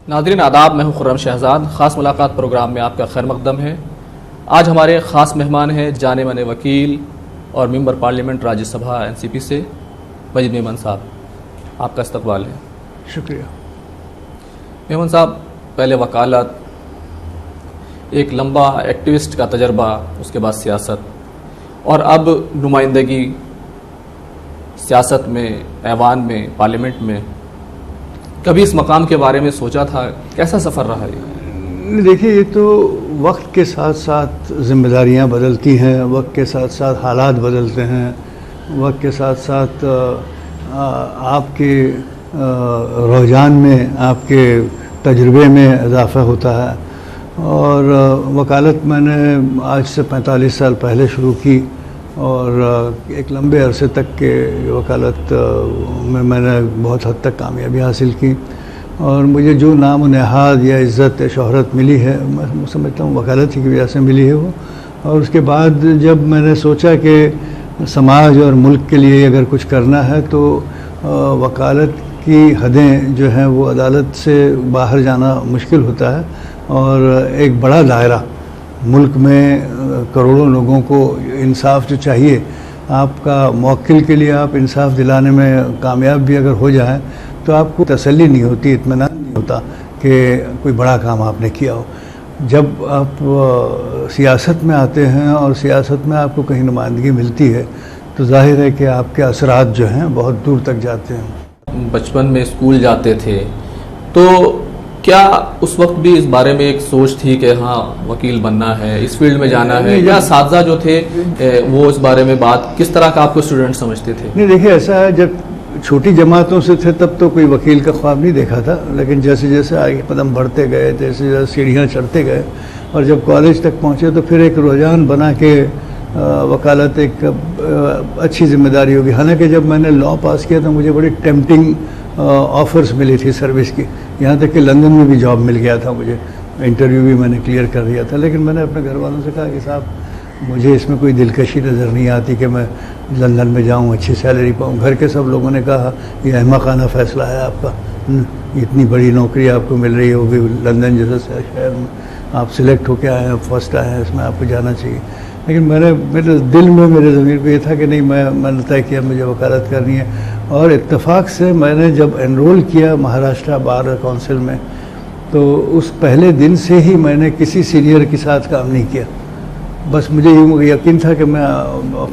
नाज़रीन आदाब, मैं हूँ खुर्रम शहजाद। ख़ास मुलाकात प्रोग्राम में आपका खैर मकदम है। आज हमारे ख़ास मेहमान हैं जाने माने वकील और मेंबर पार्लियामेंट राज्यसभा एनसीपी से मजीद मेमन साहब। आपका इस्तकबाल है। शुक्रिया। मेमन साहब, पहले वकालत, एक लंबा एक्टिविस्ट का तजर्बा, उसके बाद सियासत और अब नुमाइंदगी सियासत में, ऐवान में, पार्लियामेंट में। कभी इस मकाम के बारे में सोचा था? कैसा सफ़र रहा है? देखिए, ये तो वक्त के साथ साथ जिम्मेदारियां बदलती हैं, वक्त के साथ साथ हालात बदलते हैं, वक्त के साथ साथ आपके रुझान में, आपके तजुर्बे में इजाफ़ा होता है। और वकालत मैंने आज से 45 साल पहले शुरू की और एक लंबे अरसे तक के वकालत में मैंने बहुत हद तक कामयाबी हासिल की और मुझे जो नाम व नहाद या इज़्ज़त या शोहरत मिली है, मैं समझता हूँ वकालत ही की वजह से मिली है वो। और उसके बाद जब मैंने सोचा कि समाज और मुल्क के लिए अगर कुछ करना है तो वकालत की हदें जो हैं वो अदालत से बाहर जाना मुश्किल होता है और एक बड़ा दायरा, मुल्क में करोड़ों लोगों को इंसाफ जो चाहिए, आपका मौक्किल के लिए आप इंसाफ दिलाने में कामयाब भी अगर हो जाए तो आपको तसल्ली नहीं होती, इत्मीनान नहीं होता कि कोई बड़ा काम आपने किया हो। जब आप सियासत में आते हैं और सियासत में आपको कहीं नुमाइंदगी मिलती है तो जाहिर है कि आपके असरात जो हैं बहुत दूर तक जाते हैं। बचपन में स्कूल जाते थे तो क्या उस वक्त भी इस बारे में एक सोच थी कि हाँ वकील बनना है, इस फील्ड में जाना है, या साथी जो थे वो इस बारे में बात किस तरह का आपको स्टूडेंट समझते थे? नहीं, देखिए ऐसा है, जब छोटी जमातों से थे तब तो कोई वकील का ख्वाब नहीं देखा था, लेकिन जैसे जैसे आगे कदम बढ़ते गए, जैसे जैसे सीढ़ियाँ चढ़ते गए और जब कॉलेज तक पहुँचे तो फिर एक रुझान बना के वकालत एक अच्छी जिम्मेदारी होगी। हालांकि जब मैंने लॉ पास किया तो मुझे बड़ी टेम्पटिंग ऑफ़र्स मिली थी सर्विस की, यहाँ तक कि लंदन में भी जॉब मिल गया था मुझे, इंटरव्यू भी मैंने क्लियर कर दिया था। लेकिन मैंने अपने घर वालों से कहा कि साहब मुझे इसमें कोई दिलकशी नज़र नहीं आती कि मैं लंदन में जाऊँ, अच्छी सैलरी पाऊँ। घर के सब लोगों ने कहा ये अहमकाना फ़ैसला है आपका, इतनी बड़ी नौकरी आपको मिल रही है, वो भी लंदन जैसे शहर में, आप सिलेक्ट होकर आए हैं, फर्स्ट आए हैं, इसमें आपको जाना चाहिए। लेकिन मेरे दिल में, मेरे ज़मीर को ये था कि नहीं, मैंने तय किया मुझे वकालत करनी है। और इत्तेफाक से मैंने जब एनरोल किया महाराष्ट्र बार काउंसिल में तो उस पहले दिन से ही मैंने किसी सीनियर के साथ काम नहीं किया। बस मुझे यकीन था कि मैं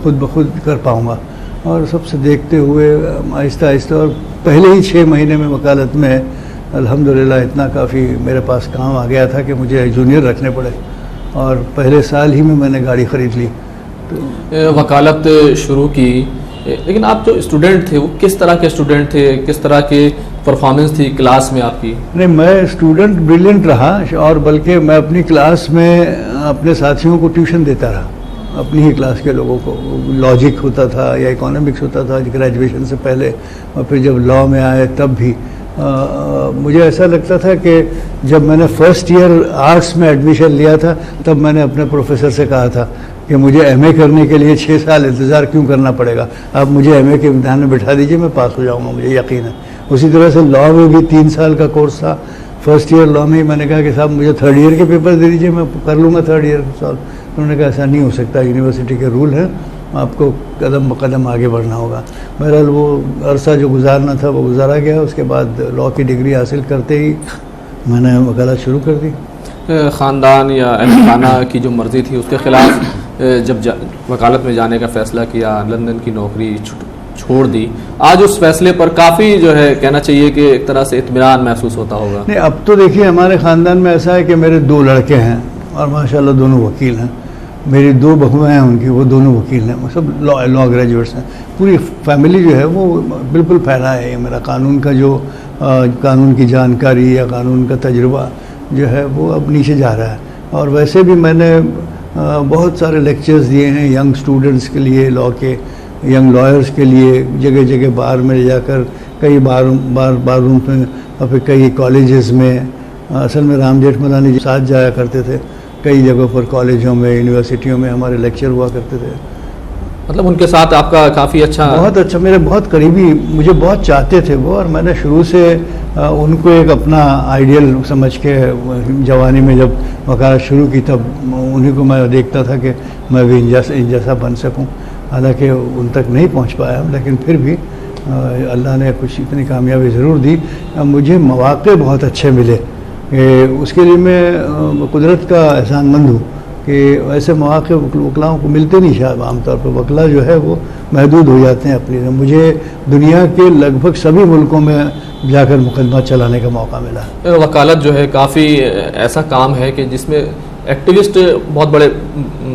खुद ब खुद कर पाऊँगा और सबसे देखते हुए आहिस्ता आहिस्ता, और पहले ही 6 महीने में वकालत में अल्हम्दुलिल्लाह इतना काफ़ी मेरे पास काम आ गया था कि मुझे जूनियर रखने पड़े और पहले साल ही में मैंने गाड़ी ख़रीद ली। तो वकालत शुरू की, लेकिन आप जो स्टूडेंट थे वो किस तरह के स्टूडेंट थे, किस तरह के परफॉर्मेंस थी क्लास में आपकी? नहीं, मैं स्टूडेंट ब्रिलियंट रहा और बल्कि मैं अपनी क्लास में अपने साथियों को ट्यूशन देता रहा, अपनी ही क्लास के लोगों को। लॉजिक होता था या इकोनॉमिक्स होता था ग्रेजुएशन से पहले, और फिर जब लॉ में आए तब भी मुझे ऐसा लगता था कि जब मैंने फर्स्ट ईयर आर्ट्स में एडमिशन लिया था तब मैंने अपने प्रोफेसर से कहा था कि मुझे एमए करने के लिए 6 साल इंतज़ार क्यों करना पड़ेगा, आप मुझे एमए के इम्तिहान में बिठा दीजिए, मैं पास हो जाऊंगा, मुझे यकीन है। उसी तरह से लॉ में भी 3 साल का कोर्स था। फर्स्ट ईयर लॉ में ही मैंने कहा कि साहब मुझे 3rd ईयर के पेपर दे दीजिए, मैं कर लूँगा 3rd ईयर का सॉल्व। उन्होंने कहा ऐसा नहीं हो सकता, यूनिवर्सिटी के रूल है, आपको कदम ब कदम आगे बढ़ना होगा। बहरहाल वो अरसा जो गुजारना था वो गुजारा गया। उसके बाद लॉ की डिग्री हासिल करते ही मैंने वकालत शुरू कर दी। ख़ानदान या अहमकाना की जो मर्ज़ी थी उसके ख़िलाफ़ जब वकालत में जाने का फ़ैसला किया, लंदन की नौकरी छोड़ दी, आज उस फैसले पर काफ़ी जो है कहना चाहिए कि एक तरह से इत्मीनान महसूस होता होगा? नहीं, अब तो देखिए हमारे ख़ानदान में ऐसा है कि मेरे 2 लड़के हैं और माशाल्लाह दोनों वकील हैं। मेरी 2 बहुएँ हैं उनकी, वो दोनों वकील हैं, वो सब लॉ ग्रेजुएट्स हैं। पूरी फैमिली जो है वो बिल्कुल फैला है। मेरा कानून का जो कानून की जानकारी या कानून का तजुर्बा जो है वो अब नीचे जा रहा है। और वैसे भी मैंने बहुत सारे लेक्चर्स दिए हैं यंग स्टूडेंट्स के लिए, लॉ के यंग लॉयर्स के लिए, जगह जगह बार में ले जाकर, कई बारूम में और फिर कई कॉलेजेस में। असल में राम जेठमलानी जी साथ जाया करते थे, कई जगहों पर कॉलेजों में, यूनिवर्सिटियों में हमारे लेक्चर हुआ करते थे। मतलब उनके साथ आपका काफ़ी अच्छा। बहुत अच्छा, मेरे बहुत करीबी, मुझे बहुत चाहते थे वो, और मैंने शुरू से उनको एक अपना आइडियल समझ के जवानी में जब वकालत शुरू की तब उन्हीं को मैं देखता था कि मैं भी इन जैसा बन सकूं। हालांकि उन तक नहीं पहुंच पाया, लेकिन फिर भी अल्लाह ने कुछ इतनी कामयाबी ज़रूर दी। मुझे मौक़े बहुत अच्छे मिले, उसके लिए मैं कुदरत का एहसानमंद हूँ कि ऐसे मौक़े वकलाओं को मिलते नहीं शायद। आमतौर पर वकला जो है वो महदूद हो जाते हैं अपनी। मुझे दुनिया के लगभग सभी मुल्कों में जाकर मुकदमा चलाने का मौका मिला। वकालत जो है काफ़ी ऐसा काम है कि जिसमें एक्टिविस्ट बहुत बड़े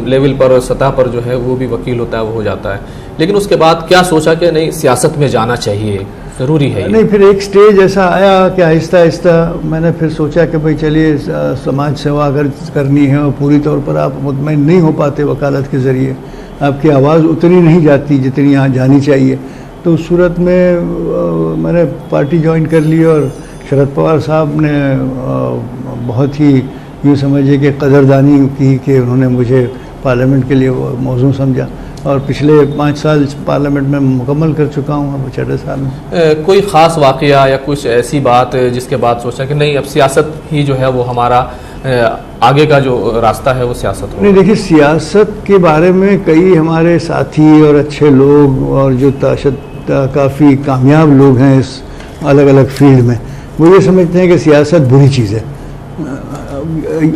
लेवल पर, सतह पर जो है वो भी वकील होता है, वो हो जाता है। लेकिन उसके बाद क्या सोचा कि नहीं, सियासत में जाना चाहिए, ज़रूरी है ये? नहीं, फिर एक स्टेज ऐसा आया कि आहिस्ता आहिस्ता मैंने फिर सोचा कि भाई चलिए समाज सेवा अगर करनी है और पूरी तौर पर आप मुतमईन नहीं हो पाते वकालत के ज़रिए, आपकी आवाज़ उतनी नहीं जाती जितनी यहाँ जानी चाहिए, तो उस सूरत में मैंने पार्टी ज्वाइन कर ली। और शरद पवार साहब ने बहुत ही यूँ समझिए कि कदरदानी की कि उन्होंने मुझे पार्लियामेंट के लिए मौजूद समझा, और पिछले 5 साल पार्लियामेंट में मुकम्मल कर चुका हूँ अब 6 साल में। कोई ख़ास वाक़या या कुछ ऐसी बात जिसके बाद सोचा कि नहीं, अब सियासत ही जो है वो हमारा आगे का जो रास्ता है वो सियासत हो? नहीं, देखिए, सियासत के बारे में कई हमारे साथी और अच्छे लोग और जो काफ़ी कामयाब लोग हैं इस अलग अलग फील्ड में, वो ये समझते हैं कि सियासत बुरी चीज़ है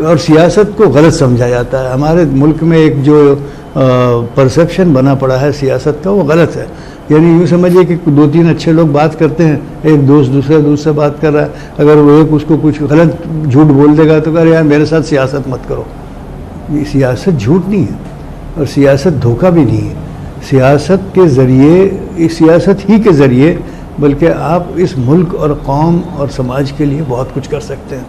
और सियासत को गलत समझा जाता है। हमारे मुल्क में एक जो परसेप्शन बना पड़ा है सियासत का, वो गलत है। यानी यूँ समझिए कि 2-3 अच्छे लोग बात करते हैं, एक दोस्त दूसरे दोस्त से बात कर रहा है, अगर वो एक उसको कुछ गलत झूठ बोल देगा तो कह रहे यार मेरे साथ सियासत मत करो। ये सियासत झूठ नहीं है और सियासत धोखा भी नहीं है। सियासत के ज़रिए, इस सियासत ही के ज़रिए बल्कि आप इस मुल्क और कौम और समाज के लिए बहुत कुछ कर सकते हैं।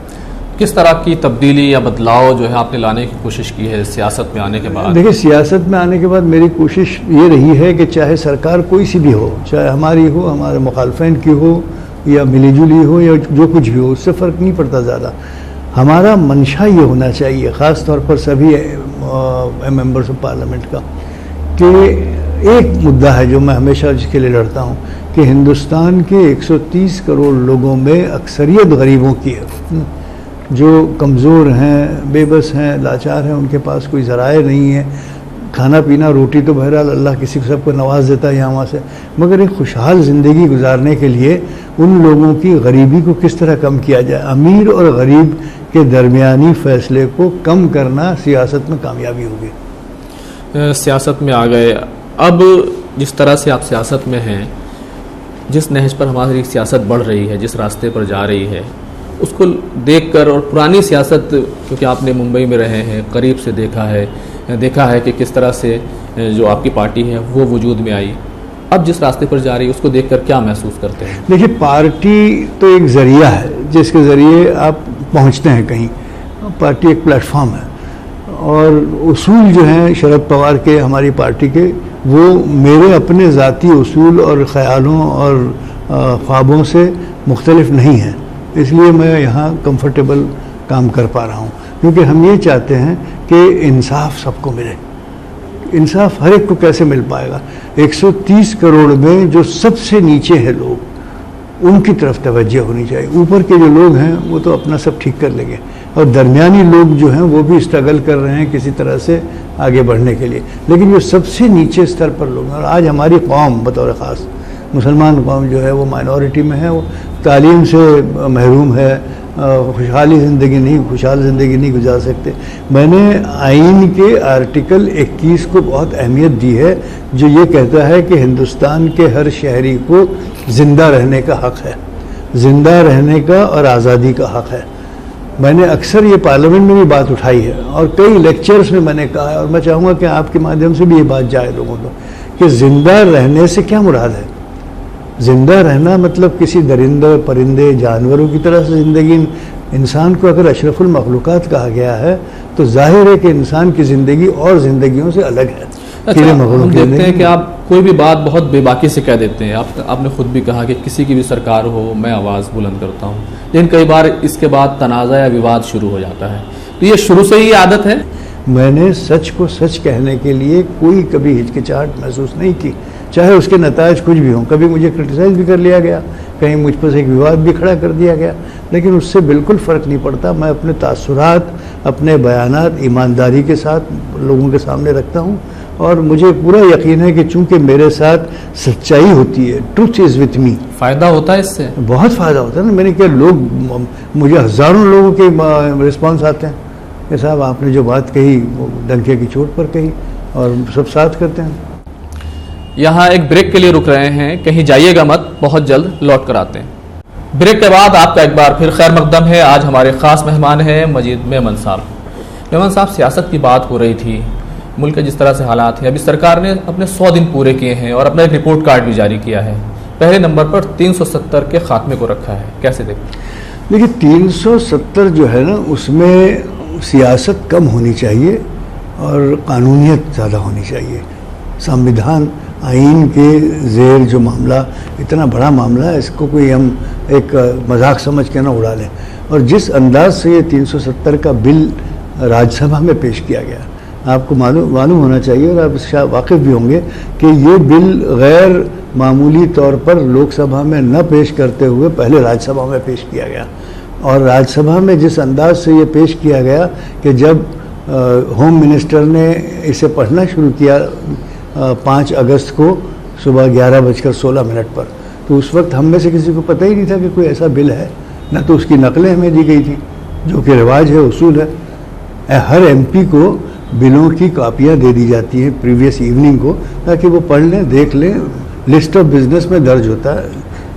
किस तरह की तब्दीली या बदलाव जो है आपने लाने की कोशिश की है सियासत में आने के बाद? देखिए, सियासत में आने के बाद मेरी कोशिश ये रही है कि चाहे सरकार कोई सी भी हो, चाहे हमारी हो, हमारे मुखालफैन की हो या मिलीजुली हो या जो कुछ भी हो, उससे फ़र्क नहीं पड़ता ज़्यादा। हमारा मंशा ये होना चाहिए, ख़ास तौर पर सभी मेंबर्स ऑफ पार्लियामेंट का, कि एक मुद्दा है जो मैं हमेशा जिसके लिए लड़ता हूँ कि हिंदुस्तान के 130 करोड़ लोगों में अक्सरियत गरीबों की है, जो कमज़ोर हैं, बेबस हैं, लाचार हैं, उनके पास कोई ज़राए नहीं है। खाना पीना रोटी तो बहरहाल अल्लाह किसी को सबको नवाज देता है यहाँ वहाँ से, मगर एक खुशहाल ज़िंदगी गुजारने के लिए उन लोगों की गरीबी को किस तरह कम किया जाए, अमीर और गरीब के दरमियानी फ़ैसले को कम करना सियासत में कामयाबी होगी। सियासत में आ गए, अब जिस तरह से आप सियासत में हैं, जिस नहज पर हमारी सियासत बढ़ रही है, जिस रास्ते पर जा रही है, उसको देखकर, और पुरानी सियासत क्योंकि आपने मुंबई में रहे हैं, करीब से देखा है कि किस तरह से जो आपकी पार्टी है वो वजूद में आई, अब जिस रास्ते पर जा रही है उसको देखकर क्या महसूस करते हैं? देखिए, पार्टी तो एक ज़रिया है जिसके ज़रिए आप पहुंचते हैं कहीं। पार्टी एक प्लेटफॉर्म है और उसूल जो हैं शरद पवार के, हमारी पार्टी के, वो मेरे अपने ज़ाती उसूल और ख़यालों और ख्वाबों से मुख्तलिफ नहीं हैं। इसलिए मैं यहाँ कंफर्टेबल काम कर पा रहा हूँ, क्योंकि हम ये चाहते हैं कि इंसाफ सबको मिले। इंसाफ हर एक को कैसे मिल पाएगा? 130 करोड़ में जो सबसे नीचे हैं लोग, उनकी तरफ तवज्जो होनी चाहिए। ऊपर के जो लोग हैं वो तो अपना सब ठीक कर लेंगे, और दरमियानी लोग जो हैं वो भी स्ट्रगल कर रहे हैं किसी तरह से आगे बढ़ने के लिए, लेकिन जो सबसे नीचे स्तर पर लोग हैं, और आज हमारी कौम बतौर ख़ास मुसलमान कौम जो है वो माइनॉरिटी में है, वो तालीम से महरूम है, खुशहाल ज़िंदगी नहीं गुजार सकते। मैंने आइन के आर्टिकल 21 को बहुत अहमियत दी है, जो ये कहता है कि हिंदुस्तान के हर शहरी को ज़िंदा रहने का हक़ है, ज़िंदा रहने का और आज़ादी का हक़ है। मैंने अक्सर ये पार्लियामेंट में भी बात उठाई है और कई लेक्चर्स में मैंने कहा है, और मैं चाहूँगा कि आपके माध्यम से भी ये बात जाए लोगों को, कि ज़िंदा रहने से क्या मुराद है। ज़िंदा रहना मतलब किसी दरिंदे परिंदे जानवरों की तरह से ज़िंदगी। इंसान को अगर अशरफुल मखलूक़ात कहा गया है तो जाहिर है कि इंसान की ज़िंदगी और ज़िंदगियों से अलग है। अच्छा, हम देखते हैं कि आप कोई भी बात बहुत बेबाकी से कह देते हैं। आपने खुद भी कहा कि किसी की भी सरकार हो मैं आवाज़ बुलंद करता हूँ, लेकिन कई बार इसके बाद तनाज़ा या विवाद शुरू हो जाता है, तो ये शुरू से ही आदत है? मैंने सच को सच कहने के लिए कोई कभी हिचकिचाहट महसूस नहीं की, चाहे उसके नतायज कुछ भी हों। कभी मुझे क्रिटिसाइज भी कर लिया गया, कहीं मुझ पर एक विवाद भी खड़ा कर दिया गया, लेकिन उससे बिल्कुल फ़र्क नहीं पड़ता। मैं अपने तासुरात, अपने बयानात ईमानदारी के साथ लोगों के सामने रखता हूँ, और मुझे पूरा यकीन है कि चूंकि मेरे साथ सच्चाई होती है, ट्रूथ इज़ विथ मी। फ़ायदा होता है इससे? बहुत फ़ायदा होता है ना। मैंने क्या, लोग मुझे हज़ारों लोगों के रिस्पांस आते हैं कि साहब आपने जो बात कही वो डंके की चोट पर कही, और सब साथ करते हैं। यहाँ एक ब्रेक के लिए रुक रहे हैं, कहीं जाइएगा मत, बहुत जल्द लौट कर आते हैं। ब्रेक के बाद आपका एक बार फिर खैर मकदम है। आज हमारे ख़ास मेहमान हैं मजीद मेमन साहब। मेमन साहब, सियासत की बात हो रही थी, मुल्क के जिस तरह से हालात हैं, अभी सरकार ने अपने 100 दिन पूरे किए हैं और अपना एक रिपोर्ट कार्ड भी जारी किया है। पहले नंबर पर 370 के खात्मे को रखा है, कैसे देखते? देखिए 370 जो है ना, उसमें सियासत कम होनी चाहिए और कानूनियत ज़्यादा होनी चाहिए। संविधान आइन के ज़ेर जो मामला, इतना बड़ा मामला है, इसको कोई हम एक मजाक समझ के ना उड़ा लें। और जिस अंदाज से ये 370 का बिल राज्यसभा में पेश किया गया, आपको मालूम होना चाहिए और आप शायद वाकिफ़ भी होंगे कि ये बिल गैर मामूली तौर पर लोकसभा में न पेश करते हुए पहले राज्यसभा में पेश किया गया। और राज्यसभा में जिस अंदाज से ये पेश किया गया कि जब होम मिनिस्टर ने इसे पढ़ना शुरू किया 5 अगस्त को सुबह 11:16 पर, तो उस वक्त हम में से किसी को पता ही नहीं था कि कोई ऐसा बिल है, न तो उसकी नकलें हमें दी गई थी, जो कि रिवाज है, उसूल है। हर एमपी को बिलों की कापियाँ दे दी जाती हैं प्रीवियस इवनिंग को, ताकि वो पढ़ लें, देख लें। लिस्ट ऑफ बिजनेस में दर्ज होता है,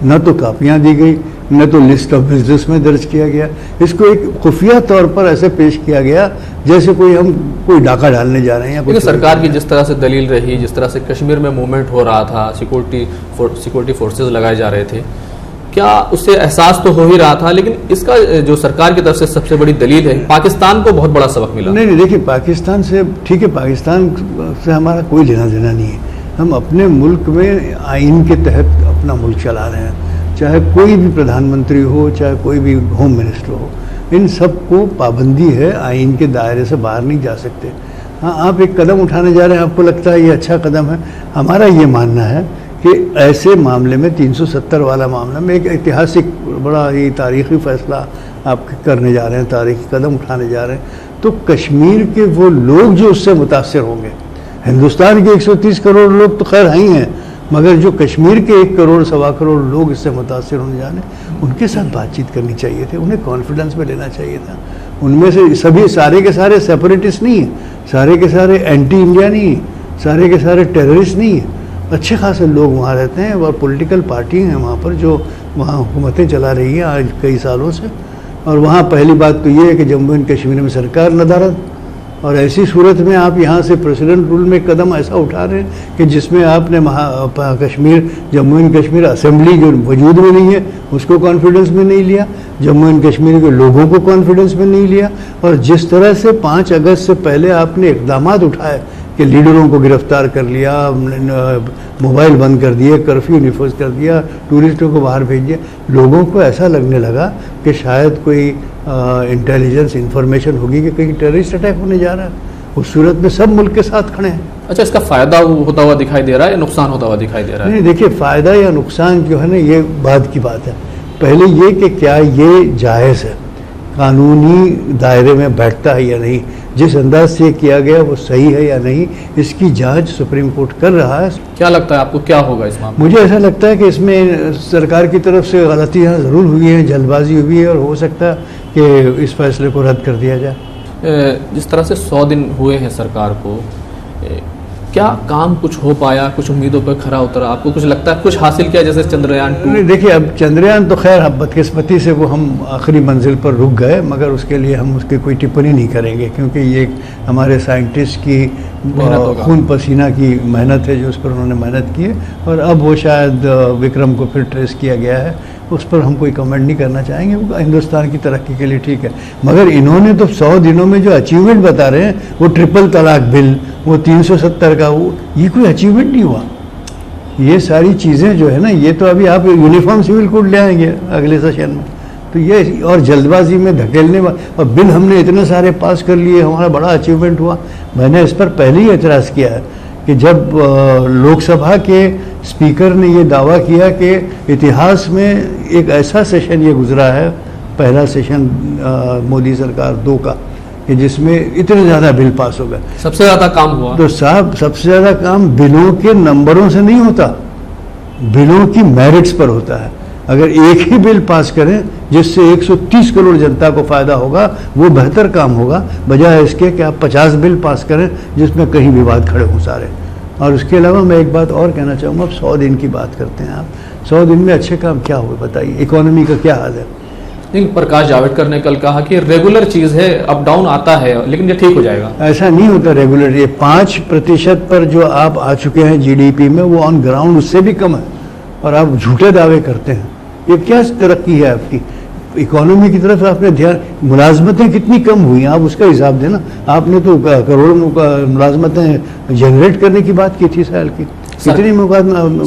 न तो कापियाँ दी गई, न तो लिस्ट ऑफ बिजनेस में दर्ज किया गया। इसको एक खुफिया तौर पर ऐसे पेश किया गया जैसे कोई डाका डालने जा रहे हैं। लेकिन सरकार की जिस तरह से दलील रही, जिस तरह से कश्मीर में मूवमेंट हो रहा था, सिक्योरिटी फोर्सेज लगाए जा रहे थे, क्या उससे एहसास तो हो ही रहा था, लेकिन इसका जो सरकार की तरफ से सबसे बड़ी दलील है, पाकिस्तान को बहुत बड़ा सबक मिला। नहीं, देखिए पाकिस्तान से, ठीक है, पाकिस्तान से हमारा कोई लेना देना नहीं है। हम अपने मुल्क में आइन के तहत अपना मुल्क चला रहे हैं, चाहे कोई भी प्रधानमंत्री हो, चाहे कोई भी होम मिनिस्टर हो, इन सब को पाबंदी है, आइन के दायरे से बाहर नहीं जा सकते। हाँ, आप एक कदम उठाने जा रहे हैं, आपको लगता है ये अच्छा कदम है। हमारा ये मानना है कि ऐसे मामले में 370 वाला मामला में एक ऐतिहासिक बड़ा ही तारीख़ी फ़ैसला आप करने जा रहे हैं, तारीख़ी कदम उठाने जा रहे हैं, तो कश्मीर के वो लोग जो उससे मुतासर होंगे, हिंदुस्तान के 130 करोड़ लोग तो खैर ही हैं, मगर जो कश्मीर के 1 करोड़ सवा करोड़ लोग इससे मुतासर होने जा रहे हैं, उनके साथ बातचीत करनी चाहिए थी, उन्हें कॉन्फिडेंस में लेना चाहिए था। उनमें से सभी सारे के सारे सेपरेटिस्ट नहीं हैं, सारे के सारे एंटी इंडिया नहीं हैं, सारे के सारे टेररिस्ट नहीं हैं। अच्छे खासे लोग वहाँ रहते हैं और पॉलिटिकल पार्टी हैं वहाँ पर जो वहाँ हुकूमतें चला रही हैं आज कई सालों से। और वहाँ पहली बात तो ये है कि जम्मू एंड कश्मीर में सरकार नदारद, और ऐसी सूरत में आप यहाँ से प्रेसिडेंट रूल में कदम ऐसा उठा रहे हैं कि जिसमें आपने कश्मीर, जम्मू एंड कश्मीर असेंबली जो वजूद में नहीं है उसको कॉन्फिडेंस में नहीं लिया, जम्मू एंड कश्मीर के लोगों को कॉन्फिडेंस में नहीं लिया। और जिस तरह से 5 अगस्त से पहले आपने इक़दाम उठाए कि लीडरों को गिरफ्तार कर लिया, मोबाइल बंद कर दिए, कर्फ्यू निफोज कर दिया, टूरिस्टों को बाहर भेज दिया, लोगों को ऐसा लगने लगा कि शायद कोई इंटेलिजेंस इंफॉर्मेशन होगी कि कहीं टेररिस्ट अटैक होने जा रहा है। उस सूरत में सब मुल्क के साथ खड़े हैं। अच्छा, इसका फ़ायदा होता हुआ दिखाई दे रहा है या नुकसान होता हुआ दिखाई दे रहा है? नहीं, देखिए फ़ायदा या नुकसान जो है ना, ये बाद की बात है। पहले ये कि क्या ये जायज़ है, कानूनी दायरे में बैठता है या नहीं, जिस अंदाज से किया गया वो सही है या नहीं, इसकी जांच सुप्रीम कोर्ट कर रहा है। क्या लगता है आपको, क्या होगा इस मामले? मुझे ऐसा लगता है कि इसमें सरकार की तरफ से गलतियाँ ज़रूर हुई हैं, जल्दबाजी हुई है, और हो सकता है कि इस फैसले को रद्द कर दिया जाए। जिस तरह से 100 दिन हुए हैं सरकार को, क्या काम कुछ हो पाया, कुछ उम्मीदों पर खरा उतरा? आपको कुछ लगता है कुछ हासिल किया, जैसे चंद्रयान 2? नहीं, देखिए अब चंद्रयान तो खैर अब बदकिस्मती से वो हम आखिरी मंजिल पर रुक गए, मगर उसके लिए हम उसकी कोई टिप्पणी नहीं करेंगे, क्योंकि ये हमारे साइंटिस्ट की खून पसीना की मेहनत है जो उस पर उन्होंने मेहनत की है। और अब वो शायद विक्रम को फिर ट्रेस किया गया है, उस पर हम कोई कमेंट नहीं करना चाहेंगे। वो हिंदुस्तान की तरक्की के लिए ठीक है, मगर इन्होंने तो 100 दिनों में जो अचीवमेंट बता रहे हैं, वो ट्रिपल तलाक बिल, वो 370 का, वो ये कोई अचीवमेंट नहीं हुआ। ये सारी चीज़ें जो है ना, ये तो अभी आप यूनिफॉर्म सिविल कोड ले आएंगे अगले सेशन में, तो ये और जल्दबाजी में धकेलने और बिल हमने इतने सारे पास कर लिए, हमारा बड़ा अचीवमेंट हुआ। मैंने इस पर पहले ही एतराज़ किया है कि जब लोकसभा के स्पीकर ने ये दावा किया कि इतिहास में एक ऐसा सेशन ये गुजरा है, पहला सेशन मोदी सरकार 2 का, कि जिसमें इतने ज़्यादा बिल पास हो गए, सबसे ज़्यादा काम हुआ। तो साहब सबसे ज़्यादा काम बिलों के नंबरों से नहीं होता, बिलों की मेरिट्स पर होता है। अगर एक ही बिल पास करें जिससे 130 करोड़ जनता को फ़ायदा होगा, वो बेहतर काम होगा, बजाय इसके कि आप 50 बिल पास करें जिसमें कहीं विवाद खड़े हों सारे। और उसके अलावा मैं एक बात और कहना चाहूँगा, अब 100 दिन की बात करते हैं आप, 100 दिन में अच्छे काम क्या हुए बताइए, इकोनॉमी का क्या हाल है? लेकिन प्रकाश जावड़ेकर ने कल कहा कि रेगुलर चीज़ है, अप डाउन आता है, लेकिन ये ठीक हो जाएगा। ऐसा नहीं होता रेगुलर, ये 5% पर जो आप आ चुके हैं जीडीपी में, वो ऑन ग्राउंड उससे भी कम है, और आप झूठे दावे करते हैं। ये क्या तरक्की है आपकी? इकोनॉमी की तरफ आपने ध्यान, मुलाजमतें कितनी कम हुई हैं, आप उसका हिसाब देना। आपने तो करोड़ों मुलाजमतें जनरेट करने की बात की थी साल की, कितनी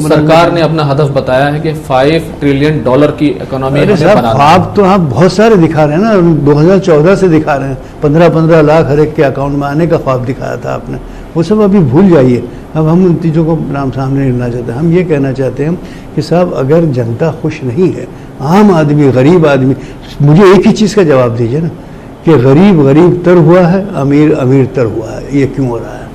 सरकार ने अपना हदफ बताया है कि $5 ट्रिलियन की इकोनॉमी अरे साहब, आप तो आप बहुत सारे दिखा रहे हैं ना, 2014 से दिखा रहे हैं, 15-15 लाख हर एक के अकाउंट में आने का ख्वाब दिखाया था आपने, वो सब अभी भूल जाइए। अब हम उन चीज़ों को नाम सामने नहीं लाना चाहते। हम ये कहना चाहते हैं कि साहब अगर जनता खुश नहीं है, आम आदमी, गरीब आदमी, मुझे एक ही चीज़ का जवाब दीजिए ना, कि गरीब गरीब तर हुआ है, अमीर अमीर तर हुआ है, ये क्यों हो रहा है?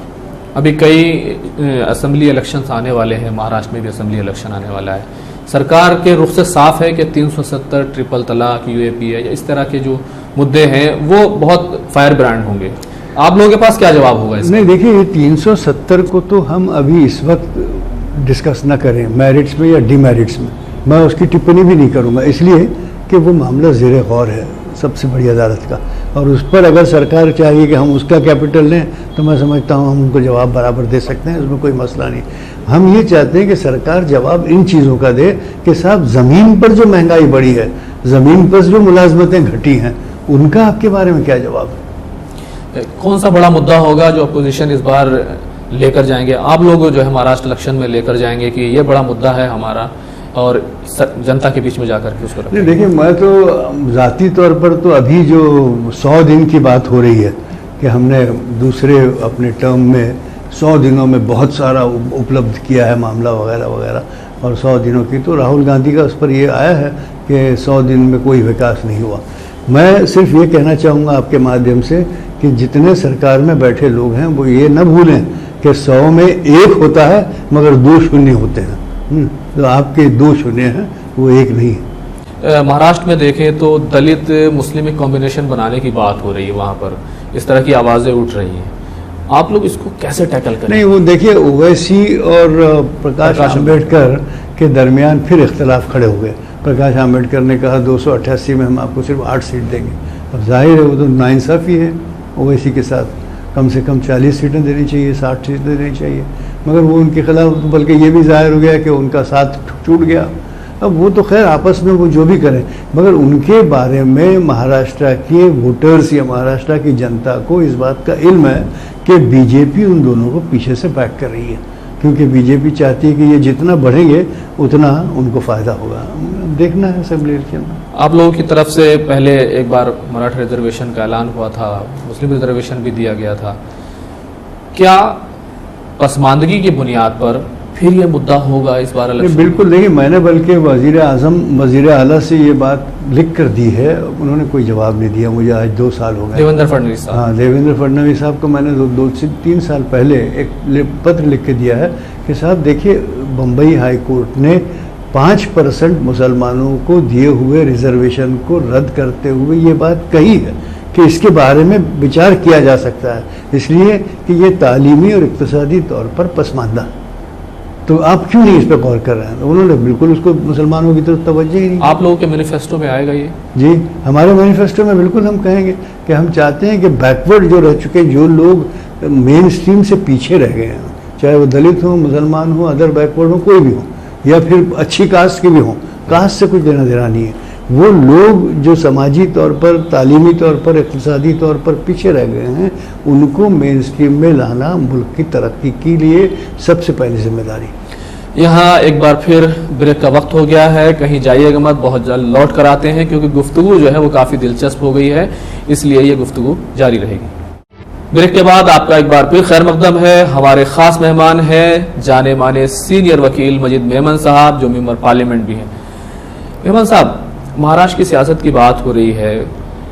अभी कई असेंबली इलेक्शंस आने वाले हैं, महाराष्ट्र में भी असेंबली इलेक्शन आने वाला है। सरकार के रुख से साफ है कि 370, ट्रिपल तलाक, UAPA या इस तरह के जो मुद्दे हैं वो बहुत फायर ब्रांड होंगे। आप लोगों के पास क्या जवाब होगा इसका? नहीं देखिए, ये 370 को तो हम अभी इस वक्त डिस्कस ना करें, मेरिट्स में या डिमेरिट्स में, मैं उसकी टिप्पणी भी नहीं करूँगा, इसलिए कि वो मामला ज़ेरे गौर है सबसे बड़ी अदालत का, और उस पर अगर सरकार चाहिए कि हम उसका कैपिटल लें तो मैं समझता हूँ हम उनको जवाब बराबर दे सकते हैं, उसमें कोई मसला नहीं। हम ये चाहते हैं कि सरकार जवाब इन चीज़ों का दे कि साहब ज़मीन पर जो महंगाई बढ़ी है, ज़मीन पर जो मुलाजमतें घटी हैं, उनका आपके बारे में क्या जवाब है? कौन सा बड़ा मुद्दा होगा जो अपोजिशन इस बार लेकर जाएंगे, आप लोग जो है महाराष्ट्र इलेक्शन में लेकर जाएंगे कि ये बड़ा मुद्दा है हमारा, और जनता के बीच में जाकर के उसको रखेंगे? नहीं देखिए, मैं तो ज़ाती तौर पर तो अभी जो 100 दिन की बात हो रही है कि हमने दूसरे अपने टर्म में 100 दिनों में बहुत सारा उपलब्ध किया है मामला वगैरह वगैरह, और 100 दिनों की तो राहुल गांधी का उस पर ये आया है कि 100 दिन में कोई विकास नहीं हुआ। मैं सिर्फ ये कहना चाहूँगा आपके माध्यम से कि जितने सरकार में बैठे लोग हैं वो ये न भूलें कि 100 में 1 होता है मगर 2 शून्य होते हैं। तो आपके 2 शून्य हैं, वो 1 नहीं है। महाराष्ट्र में देखें तो दलित मुस्लिम एक कॉम्बिनेशन बनाने की बात हो रही है, वहाँ पर इस तरह की आवाज़ें उठ रही हैं, आप लोग इसको कैसे टैकल करें? नहीं, वो देखिए, ओवैसी और प्रकाश आंबेडकर के दरमियान फिर इख्तलाफ खड़े हो गए। प्रकाश आंबेडकर ने कहा 288 में हम आपको सिर्फ 8 सीट देंगे। अब जाहिर है वो तो नाइंसाफ़ी है ओवैसी के साथ, कम से कम 40 सीटें देनी चाहिए, 60 सीटें देनी चाहिए, मगर वो उनके खिलाफ, बल्कि ये भी जाहिर हो गया कि उनका साथ छूट गया। अब वो तो खैर आपस में वो जो भी करें, मगर उनके बारे में महाराष्ट्र के वोटर्स या महाराष्ट्र की जनता को इस बात का इल्म है कि बीजेपी उन दोनों को पीछे से बैक कर रही है, क्योंकि बीजेपी चाहती है कि ये जितना बढ़ेंगे उतना उनको फ़ायदा होगा। देखना है असेंबली इलेक्शन में। आप लोगों की तरफ से पहले एक बार मराठा रिजर्वेशन का ऐलान हुआ था, मुस्लिम रिजर्वेशन भी दिया गया था, क्या पसमानदगी की बुनियाद पर फिर ये मुद्दा होगा इस बार इलेक्शन? बिल्कुल नहीं, मैंने बल्कि वज़ीर आज़म, वज़ीर आला से ये बात लिख कर दी है, उन्होंने कोई जवाब नहीं दिया मुझे। आज 2 साल हो गए। देवेंद्र फडणवीस साहब? हाँ, देवेंद्र फडणवीस साहब को मैंने 2 से 3 साल पहले एक पत्र लिख के दिया है कि साहब देखिए, बम्बई हाई कोर्ट ने 5% मुसलमानों को दिए हुए रिजर्वेशन को रद्द करते हुए ये बात कही है कि इसके बारे में विचार किया जा सकता है, इसलिए कि ये तालीमी और इक़्तिसादी तौर पर पसमानदा। तो आप क्यों नहीं इस पर गौर कर रहे हैं? उन्होंने बिल्कुल उसको मुसलमानों की तरफ तवज्जो ही नहीं। आप लोगों के मैनिफेस्टो में आएगा ये? जी, हमारे मैनिफेस्टो में बिल्कुल हम कहेंगे कि हम चाहते हैं कि बैकवर्ड जो रह चुके, जो लोग मेन स्ट्रीम से पीछे रह गए हैं, चाहे वो दलित हो, मुसलमान हो, अदर बैकवर्ड हो, कोई भी हो, या फिर अच्छी कास्ट के भी हों, कास्ट से कुछ देना देना नहीं है, वो लोग जो समाजी तौर पर, तालीमी तौर पर, इक़्तिसादी तौर पर पीछे रह गए हैं, उनको मेन स्ट्रीम में लाना मुल्क की तरक्की के लिए सबसे पहली जिम्मेदारी। यहाँ एक बार फिर ब्रेक का वक्त हो गया है, कहीं जाइएगा मत, बहुत जल्द लौट कर आते हैं क्योंकि गुफ्तगू जो है वो काफ़ी दिलचस्प हो गई है, इसलिए ये गुफ्तगू जारी रहेगी। ब्रेक के बाद आपका एक बार फिर खैर मकदम है। हमारे खास मेहमान हैं जाने माने सीनियर वकील मजीद मेमन साहब, जो मेंबर पार्लियामेंट भी हैं। मेमन साहब, महाराष्ट्र की सियासत की बात हो रही है,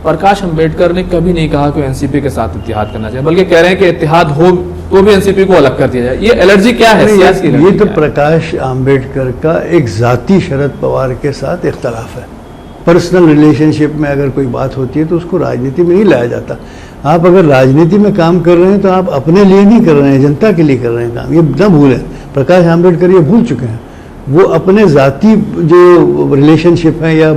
प्रकाश अंबेडकर ने कभी नहीं कहा कि एनसीपी के साथ इत्तेहाद करना चाहिए, बल्कि कह रहे हैं कि इत्तेहाद हो तो भी एनसीपी को अलग कर दिया जाए। ये एलर्जी क्या है? सियासी ये तो क्या प्रकाश आंबेडकर का एक जाती शरद पवार के साथ इख्तलाफ है। पर्सनल रिलेशनशिप में अगर कोई बात होती है तो उसको राजनीति में नहीं लाया जाता। आप अगर राजनीति में काम कर रहे हैं तो आप अपने लिए नहीं कर रहे हैं, जनता के लिए कर रहे हैं काम। ये न भूलें, प्रकाश आंबेडकर ये भूल चुके हैं। वो अपने ज़ाती जो रिलेशनशिप हैं या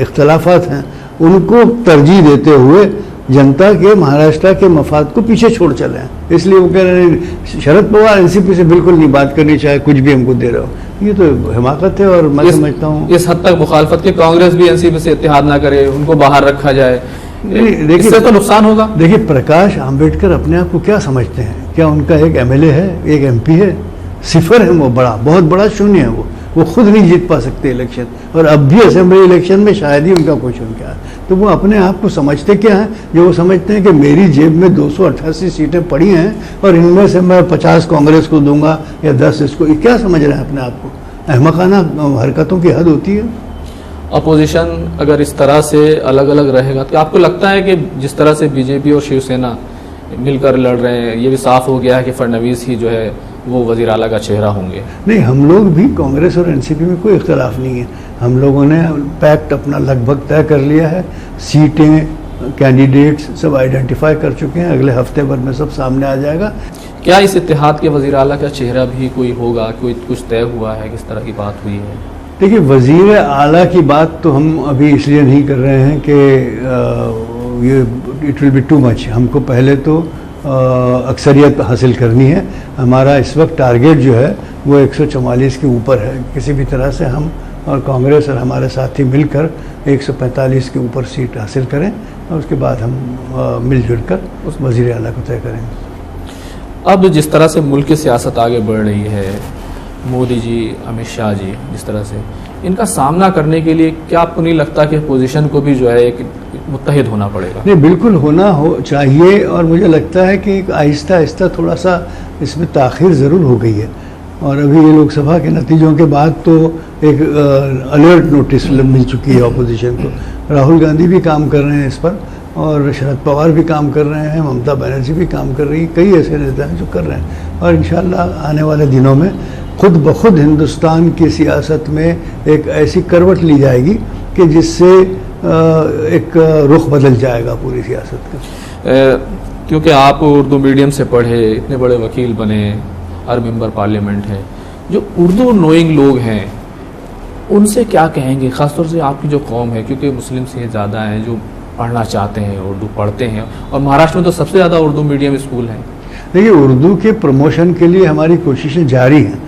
इख्तलाफात हैं उनको तरजीह देते हुए जनता के, महाराष्ट्र के मफाद को पीछे छोड़ चले हैं। इसलिए वो कह रहे हैं शरद पवार एनसीपी से बिल्कुल नहीं बात करनी, चाहे कुछ भी हमको दे रहे हो। ये तो हिमाकत है और मैं समझता हूँ इस हद तक मुखालफत की कांग्रेस भी एनसीपी से इत्तेहाद ना करे, उनको बाहर रखा जाए, इससे तो नुकसान होगा। देखिए, प्रकाश आंबेडकर अपने आप को क्या समझते हैं? क्या उनका एक एमएलए है, एक एमपी है? सिफर है वो, बड़ा बहुत बड़ा शून्य है वो खुद नहीं जीत पा सकते इलेक्शन, और अब भी असेंबली इलेक्शन में शायद ही उनका क्वेश्चन क्या है। तो वो अपने आप को समझते क्या है? जो वो समझते हैं कि मेरी जेब में 288 सीटें पड़ी हैं और इनमें से मैं 50 कांग्रेस को दूंगा या 10 इसको। ये क्या समझ रहे हैं अपने आप को? अहमकाना हरकतों की हद होती है। अपोजिशन अगर इस तरह से अलग अलग रहेगा तो आपको लगता है कि जिस तरह से बीजेपी और शिवसेना मिलकर लड़ रहे हैं, ये भी साफ हो गया है कि फडणवीस ही जो है वो वजीर आला का चेहरा होंगे? नहीं, हम लोग भी कांग्रेस और एनसीपी में कोई इख्तलाफ नहीं है। हम लोगों ने पैक्ट अपना लगभग तय कर लिया है, सीटें, कैंडिडेट्स सब आइडेंटिफाई कर चुके हैं। अगले हफ्ते भर में सब सामने आ जाएगा। क्या इस इत्तेहाद के वजीर आला का चेहरा भी कोई होगा? कोई कुछ तय हुआ है? किस तरह की बात हुई है? देखिए, वजीर आला की बात तो हम अभी इसलिए नहीं कर रहे हैं कि ये it will be too much. हमको पहले तो अक्सरियत हासिल करनी है। हमारा इस वक्त टारगेट जो है वो 144 के ऊपर है। किसी भी तरह से हम और कांग्रेस और हमारे साथी मिलकर 145 के ऊपर सीट हासिल करें और उसके बाद हम मिलजुल कर उस वजीर आला को तय करेंगे। अब जिस तरह से मुल्क की सियासत आगे बढ़ रही है, मोदी जी, अमित शाह जी, जिस तरह से इनका सामना करने के लिए क्या आपको नहीं लगता कि अपोजिशन को भी जो है एक मुत्तहिद होना पड़ेगा? नहीं, बिल्कुल होना चाहिए। और मुझे लगता है कि आहिस्ता आहिस्ता थोड़ा सा इसमें ताख़ीर ज़रूर हो गई है। और अभी ये लोकसभा के नतीजों के बाद तो एक अलर्ट नोटिस मिल चुकी है अपोजिशन को। राहुल गांधी भी काम कर रहे हैं इस पर और शरद पवार भी काम कर रहे हैं, ममता बनर्जी भी काम कर रही है, कई ऐसे नेता हैं जो कर रहे हैं। और इंशाअल्लाह आने वाले दिनों में खुद ब खुद हिंदुस्तान की सियासत में एक ऐसी करवट ली जाएगी कि जिससे एक रुख बदल जाएगा पूरी सियासत का। क्योंकि आप उर्दू मीडियम से पढ़े, इतने बड़े वकील बने और मेंबर पार्लियामेंट है, जो उर्दू नोइंग लोग हैं उनसे क्या कहेंगे? ख़ासतौर से आपकी जो कौम है, क्योंकि मुस्लिम से ज़्यादा हैं जो पढ़ना चाहते हैं, उर्दू पढ़ते हैं, और महाराष्ट्र में तो सबसे ज़्यादा उर्दू मीडियम स्कूल हैं। देखिए, उर्दू के प्रमोशन के लिए हमारी कोशिशें जारी हैं।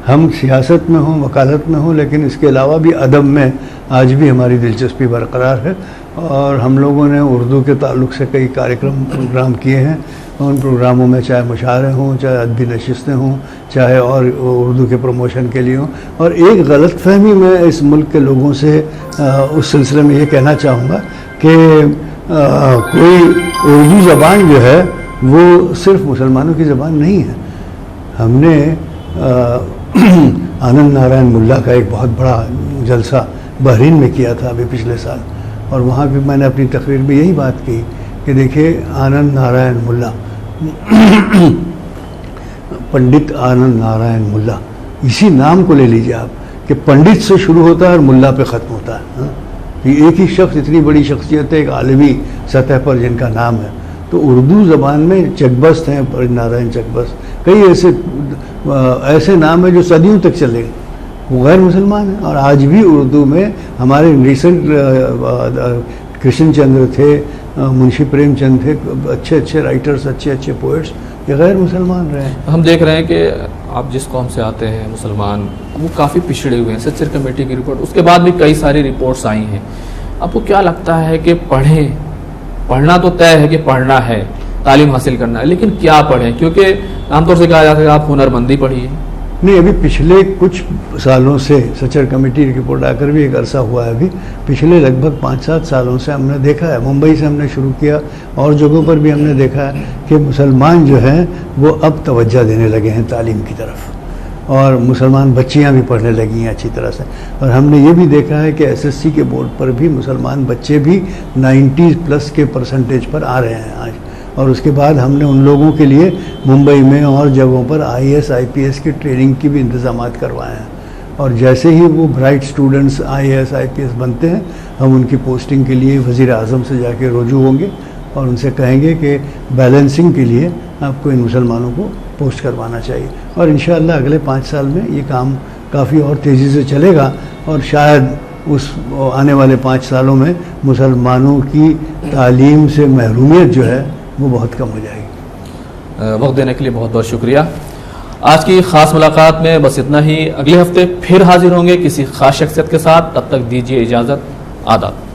हम सियासत में हों, वकालत में हों, लेकिन इसके अलावा भी अदब में आज भी हमारी दिलचस्पी बरकरार है। और हम लोगों ने उर्दू के ताल्लुक़ से कई प्रोग्राम किए हैं। उन प्रोग्रामों में चाहे मुशायरे हों, चाहे अदबी नशिस्तें हों, चाहे और उर्दू के प्रमोशन के लिए हों। और एक गलतफहमी मैं इस मुल्क के लोगों से उस सिलसिले में ये कहना चाहूँगा कि कोई उर्दू ज़बान जो है वो सिर्फ मुसलमानों की ज़बान नहीं है। हमने आनंद नारायण मुल्ला का एक बहुत बड़ा जलसा बहरीन में किया था अभी पिछले साल, और वहाँ भी मैंने अपनी तकरीर में यही बात की कि देखिए, आनंद नारायण मुल्ला पंडित आनंद नारायण मुल्ला, इसी नाम को ले लीजिए आप कि पंडित से शुरू होता है और मुल्ला पे ख़त्म होता है। ये एक ही शख्स, इतनी बड़ी शख्सियत है एक आलमी सतह पर जिनका नाम है। तो उर्दू ज़बान में चकबस्त हैं, पंडित नारायण चकबस्त, कई ऐसे नाम हैं जो सदियों तक चले। वो गैर मुसलमान हैं और आज भी उर्दू में हमारे रिसेंट कृष्ण चंद्र थे, मुंशी प्रेमचंद थे, अच्छे अच्छे राइटर्स, अच्छे अच्छे पोइट्स, ये गैर मुसलमान रहे हैं। हम देख रहे हैं कि आप जिस कौम से आते हैं मुसलमान, वो काफ़ी पिछड़े हुए हैं। सच्चर कमेटी की रिपोर्ट, उसके बाद भी कई सारी रिपोर्ट्स आई हैं। आपको क्या लगता है कि पढ़ना तो तय है कि पढ़ना है, तालीम हासिल करना है, लेकिन क्या पढ़ें? क्योंकि आमतौर से कहा जाता है कि आप हुनरमंदी पढ़िए, नहीं, अभी पिछले कुछ सालों से सचर कमेटी रिपोर्ट आकर भी एक अरसा हुआ है। अभी पिछले लगभग 5-7 सालों से हमने देखा है, मुंबई से हमने शुरू किया और जगहों पर भी हमने देखा है कि मुसलमान जो हैं वो अब तवज्जो देने लगे हैं तालीम की तरफ, और मुसलमान बच्चियां भी पढ़ने लगी हैं अच्छी तरह से। और हमने ये भी देखा है कि एसएससी के बोर्ड पर भी मुसलमान बच्चे भी 90+ के परसेंटेज पर आ रहे हैं आज। और उसके बाद हमने उन लोगों के लिए मुंबई में और जगहों पर IAS IPS की ट्रेनिंग की भी इंतजामात करवाए हैं। और जैसे ही वो ब्राइट स्टूडेंट्स IAS IPS बनते हैं, हम उनकी पोस्टिंग के लिए वज़ीर आज़म से जाके रुजू होंगे और उनसे कहेंगे कि बैलेंसिंग के लिए आपको इन मुसलमानों को पोस्ट करवाना चाहिए। और इंशाअल्लाह अगले 5 साल में ये काम काफ़ी और तेज़ी से चलेगा और शायद उस आने वाले 5 सालों में मुसलमानों की तालीम से महरूमियत जो है वो बहुत कम हो जाएगी। वक्त देने के लिए बहुत बहुत शुक्रिया। आज की ख़ास मुलाकात में बस इतना ही। अगले हफ्ते फिर हाजिर होंगे किसी ख़ास शख्सियत के साथ। तब तक दीजिए इजाज़त। आदाब।